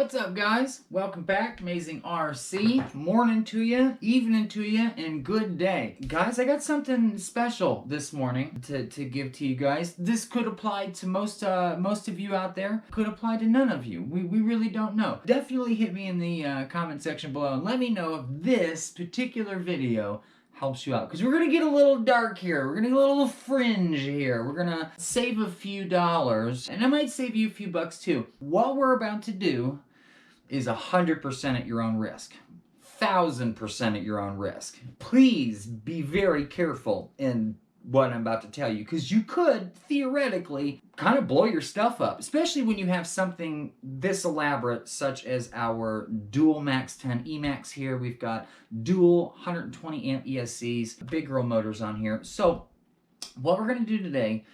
What's up, guys? Welcome back to Amazing RC. Morning to you, evening to you, and good day. Guys, I got something special this morning to give to you guys. This could apply to most of you out there. Could apply to none of you. We really don't know. Definitely hit me in the comment section below and let me know if this particular video helps you out, because we're gonna get a little dark here. We're gonna get a little fringe here. We're gonna save a few dollars, and I might save you a few bucks too. What we're about to do is 100% at your own risk. 1000% at your own risk. Please be very careful in what I'm about to tell you, because you could theoretically kind of blow your stuff up, especially when you have something this elaborate such as our dual Max 10 Emax here. We've got dual 120 amp ESCs, big girl motors on here. So what we're going to do today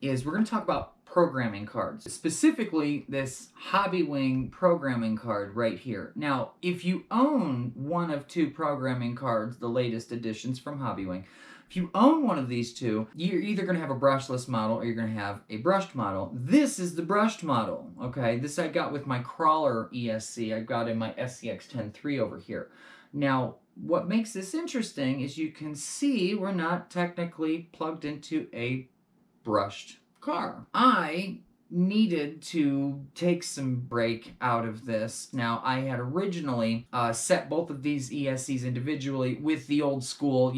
is we're going to talk about programming cards, specifically this Hobbywing programming card right here. Now, if you own one of two programming cards, the latest editions from Hobbywing, if you own one of these two, you're either going to have a brushless model or you're going to have a brushed model. This is the brushed model, okay? This I got with my Crawler ESC. I got in my SCX 10.3 over here. Now, what makes this interesting is you can see we're not technically plugged into a brushed car. I needed to take some break out of this. Now, I had originally set both of these ESCs individually with the old school,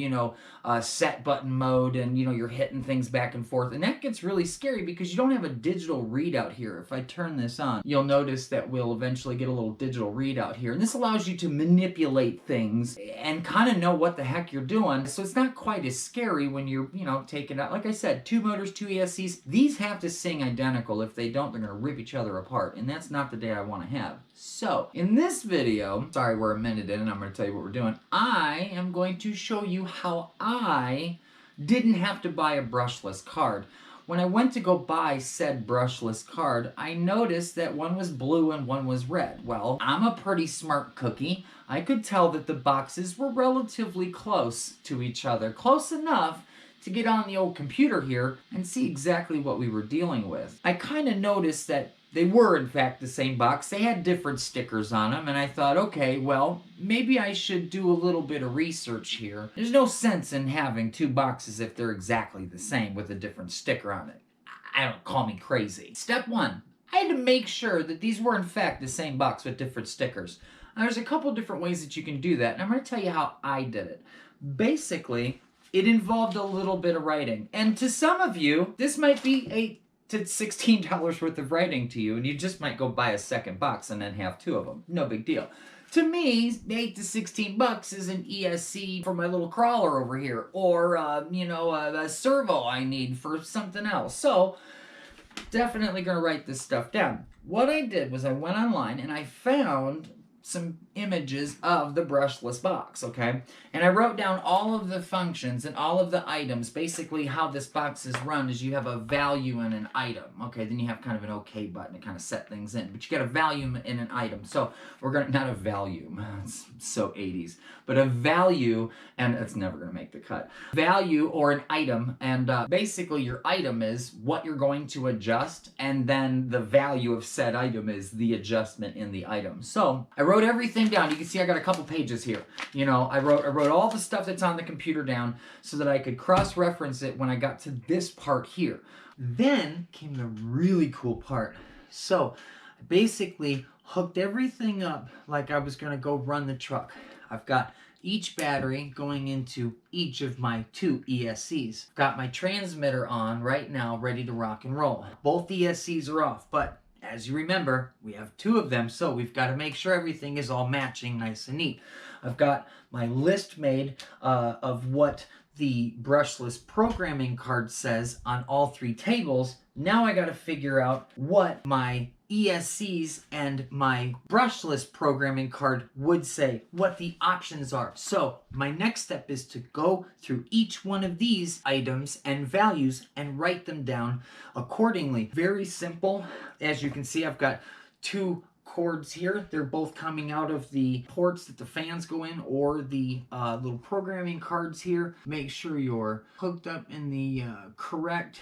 set button mode, and you're hitting things back and forth, and that gets really scary because you don't have a digital readout here. If I turn this on, you'll notice that we'll eventually get a little digital readout here, and this allows you to manipulate things and kind of know what the heck you're doing, so it's not quite as scary when you're, taking out, like I said, two motors, two ESCs. These have to sing identical. If they don't, they're going to rip each other apart, and that's not the day I want to have. So, in this video, sorry, we're a minute in, and I'm going to tell you what we're doing. I am going to show you how I didn't have to buy a brushless card. When I went to go buy said brushless card, I noticed that one was blue and one was red. Well, I'm a pretty smart cookie. I could tell that the boxes were relatively close to each other, close enough to get on the old computer here and see exactly what we were dealing with. I kind of noticed that they were, in fact, the same box. They had different stickers on them, and I thought, okay, well, maybe I should do a little bit of research here. There's no sense in having two boxes if they're exactly the same with a different sticker on it. I don't call me crazy. Step one, I had to make sure that these were, in fact, the same box with different stickers. Now, there's a couple different ways that you can do that, and I'm going to tell you how I did it. Basically, it involved a little bit of writing. And to some of you, this might be $8 to $16 worth of writing to you, and you just might go buy a second box and then have two of them. No big deal. To me, $8 to $16 is an ESC for my little crawler over here, or, a servo I need for something else. So, definitely going to write this stuff down. What I did was I went online and I found some images of the brushless box, okay? And I wrote down all of the functions and all of the items. Basically, how this box is run is you have a value and an item, okay? Then you have kind of an OK button to kind of set things in. But you got a value and an item. So we're going to, not a value, it's so 80s, but a value, and it's never going to make the cut. Value or an item, and basically your item is what you're going to adjust, and then the value of said item is the adjustment in the item. So I wrote everything down. You can see I got a couple pages here. I wrote all the stuff that's on the computer down so that I could cross-reference it when I got to this part here. Then came the really cool part. So I basically hooked everything up like I was going to go run the truck. I've got each battery going into each of my two ESCs. Got my transmitter on right now, ready to rock and roll. Both ESCs are off, but as you remember, we have two of them, so we've got to make sure everything is all matching nice and neat. I've got my list made of what the brushless programming card says on all three tables. Now I got to figure out what my ESCs and my brushless programming card would say, what the options are. So my next step is to go through each one of these items and values and write them down accordingly. Very simple. As you can see, I've got two cords here. They're both coming out of the ports that the fans go in, or the little programming cards here. Make sure you're hooked up in the correct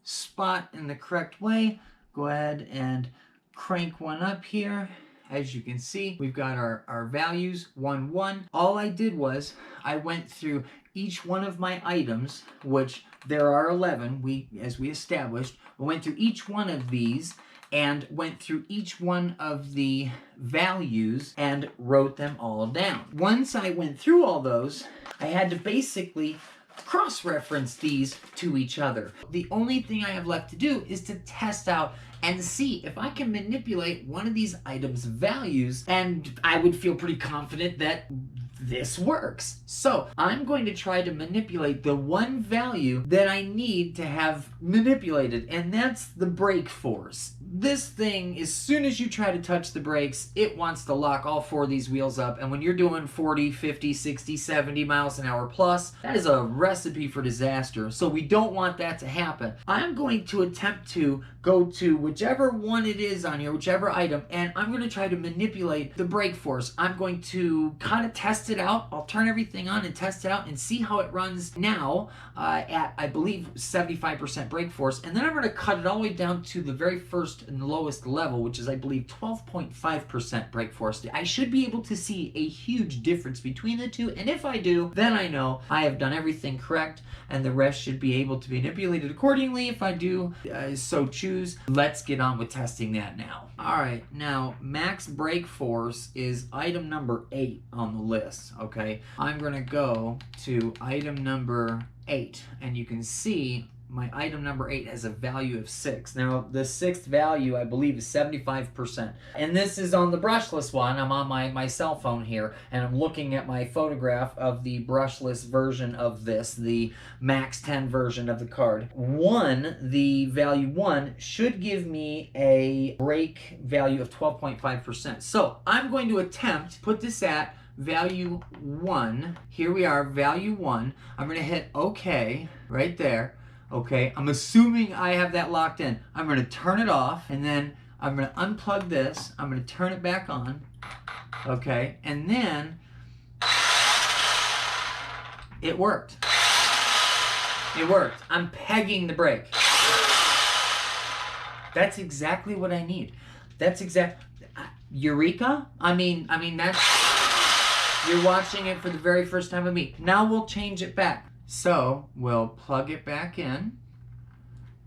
spot in the correct way. Go ahead and crank one up here. as you can see, we've got our values, 1, 1. All I did was I went through each one of my items, which there are 11, as we established. We went through each one of these and went through each one of the values and wrote them all down. Once I went through all those, I had to basically cross-reference these to each other. The only thing I have left to do is to test out and see if I can manipulate one of these items' values, and I would feel pretty confident that this works. So I'm going to try to manipulate the one value that I need to have manipulated, and that's the brake force. This thing, as soon as you try to touch the brakes, it wants to lock all 4 of these wheels up, and when you're doing 40, 50, 60, 70 miles an hour plus, that is a recipe for disaster. So we don't want that to happen. I'm going to attempt to go to whichever one it is on here, whichever item, and I'm going to try to manipulate the brake force. I'm going to kind of test it out. I'll turn everything on and test it out and see how it runs now at, I believe, 75% brake force, and then I'm going to cut it all the way down to the very first and lowest level, which is, I believe, 12.5% brake force. I should be able to see a huge difference between the two, and if I do, then I know I have done everything correct, and the rest should be able to be manipulated accordingly if I do so choose. Let's get on with testing that now. Alright, now max brake force is item number 8 on the list, okay? I'm going to go to item number 8, and you can see my item number 8 has a value of 6. Now, the 6th value, I believe, is 75%. And this is on the brushless one. I'm on my cell phone here, and I'm looking at my photograph of the brushless version of this, the Max 10 version of the card. The value 1, should give me a brake value of 12.5%. So, I'm going to attempt to put this at value 1. Here we are, value 1. I'm going to hit OK right there. Okay, I'm assuming I have that locked in. I'm going to turn it off, and then I'm going to unplug this. I'm going to turn it back on. Okay, and then it worked. It worked. I'm pegging the brake. That's exactly what I need. That's Eureka? I mean that's, you're watching it for the very first time with me. Now we'll change it back. So we'll plug it back in,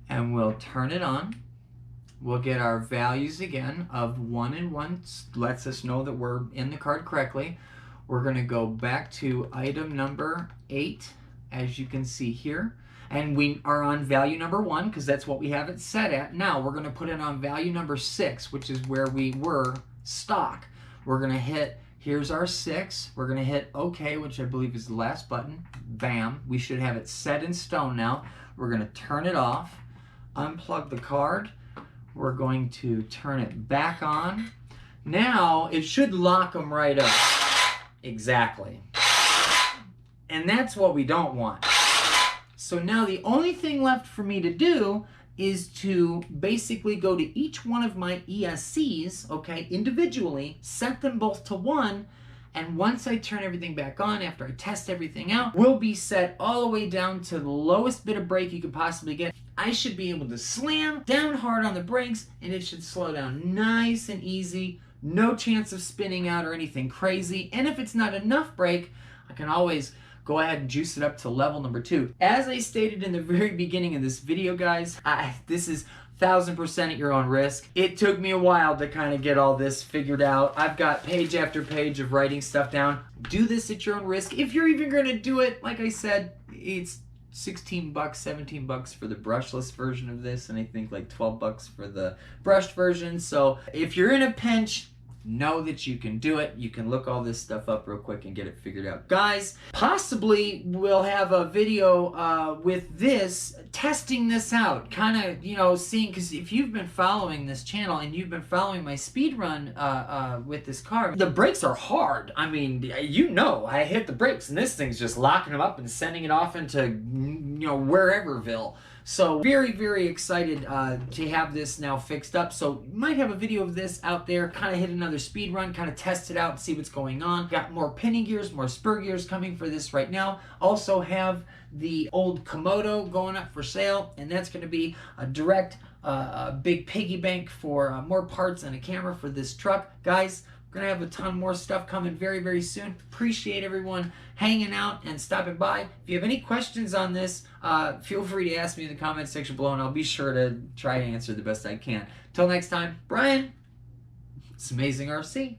and we'll turn it on. We'll get our values again of 1 and 1, lets us know that we're in the card correctly. We're going to go back to item number 8, as you can see here. And we are on value number 1, because that's what we have it set at. Now we're going to put it on value number 6, which is where we were stock. We're going to hit, here's our 6. We're going to hit OK, which I believe is the last button. Bam. We should have it set in stone now. We're going to turn it off, unplug the card. We're going to turn it back on. Now it should lock them right up. Exactly. And that's what we don't want. So now the only thing left for me to do is to basically go to each one of my ESCs, okay, individually, set them both to 1, and once I turn everything back on, after I test everything out, we'll be set all the way down to the lowest bit of brake you could possibly get. I should be able to slam down hard on the brakes, and it should slow down nice and easy, no chance of spinning out or anything crazy, and if it's not enough brake, I can always go ahead and juice it up to level number 2. As I stated in the very beginning of this video, guys, this is 1000% at your own risk. It took me a while to kind of get all this figured out. I've got page after page of writing stuff down. Do this at your own risk. If you're even going to do it, like I said, it's $16, $17 for the brushless version of this, and I think like $12 for the brushed version. So if you're in a pinch, know that you can do it. You can look all this stuff up real quick and get it figured out. Guys, possibly we'll have a video with this, testing this out, kind of, you know, seeing, because if you've been following this channel and you've been following my speed run with this car, the brakes are hard. I mean, you know, I hit the brakes and this thing's just locking them up and sending it off into, you know, whereverville. So very, very excited to have this now fixed up. So might have a video of this out there, kind of hit another speed run, kind of test it out and see what's going on. Got more pinning gears, more spur gears coming for this right now. Also have the old Komodo going up for sale, and that's going to be a direct, big piggy bank for more parts and a camera for this truck. Guys, we're going to have a ton more stuff coming very, very soon. Appreciate everyone hanging out and stopping by. If you have any questions on this, feel free to ask me in the comment section below, and I'll be sure to try to answer the best I can. Till next time, Brian, it's Amazing RC.